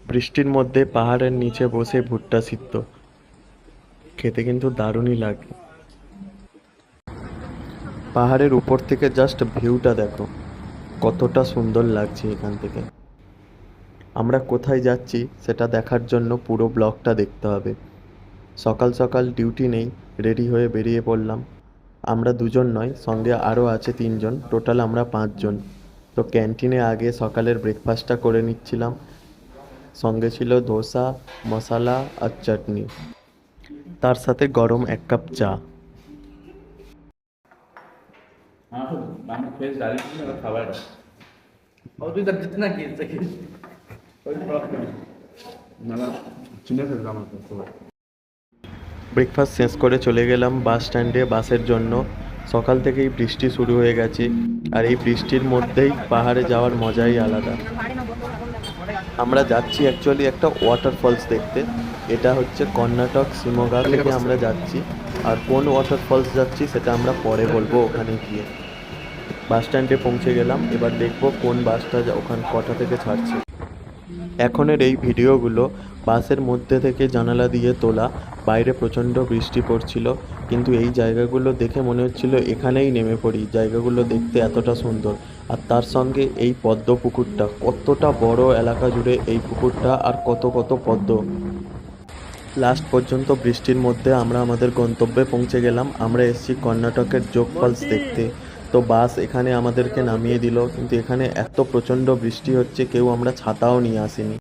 বৃষ্টির মধ্যে পাহাড়ের নিচে বসে ভুট্টা সিদ্ধ খেতে কিন্তু দারুণই লাগে। পাহাড়ের উপর থেকে জাস্ট ভিউটা দেখো, কতটা সুন্দর লাগছে এখান থেকে। আমরা কোথায় যাচ্ছি সেটা দেখার জন্য পুরো ব্লগটা দেখতে হবে। সকাল সকাল ডিউটি নেই, রেডি হয়ে বেরিয়ে পড়লাম। আমরা দুজন নয়, সঙ্গে আরও আছে তিনজন, টোটাল আমরা পাঁচজন। তো ক্যান্টিনে আগে সকালের ব্রেকফাস্টটা করে নিচ্ছিলাম। সঙ্গে ছিল ধোসা, মশালা আর চাটনি, তার সাথে গরম এক কাপ চা। ব্রেকফাস্ট শেষ করে চলে গেলাম বাস স্ট্যান্ডে বাসের জন্য। সকাল থেকেই বৃষ্টি শুরু হয়ে গেছে, আর এই বৃষ্টির মধ্যেই পাহাড়ে যাওয়ার মজাই আলাদা। আমরা যাচ্ছি অ্যাকচুয়ালি একটা ওয়াটারফলস দেখতে। এটা হচ্ছে কর্ণাটক শিমোগা থেকে আমরা যাচ্ছি, আর কোন ওয়াটারফলস যাচ্ছি সেটা আমরা পরে বলবো ওখানে গিয়ে। বাস স্ট্যান্ডে পৌঁছে গেলাম, এবার দেখবো কোন বাসটা ওখান কটা থেকে ছাড়ছে। এখনের এই ভিডিওগুলো বাসের মধ্যে থেকে জানালা দিয়ে তোলা। বাইরে প্রচণ্ড বৃষ্টি পড়ছিল, কিন্তু এই জায়গাগুলো দেখে মনে হচ্ছিল এখানেই নেমে পড়ি, জায়গাগুলো দেখতে এতটা সুন্দর। আর তার সঙ্গে এই পদ্ম পুকুরটা, কতটা বড় এলাকা জুড়ে এই পুকুরটা, আর কত কত পদ্ম। লাস্ট পর্যন্ত বৃষ্টির মধ্যে আমরা আমাদের গন্তব্যে পৌঁছে গেলাম। আমরা এসেছি কর্ণাটকের যোগ ফলস দেখতে। তো বাস এখানে আমাদেরকে নামিয়ে দিল, কিন্তু এখানে এত প্রচণ্ড বৃষ্টি হচ্ছে, কেউ আমরা ছাতাও নিয়ে আসিনি।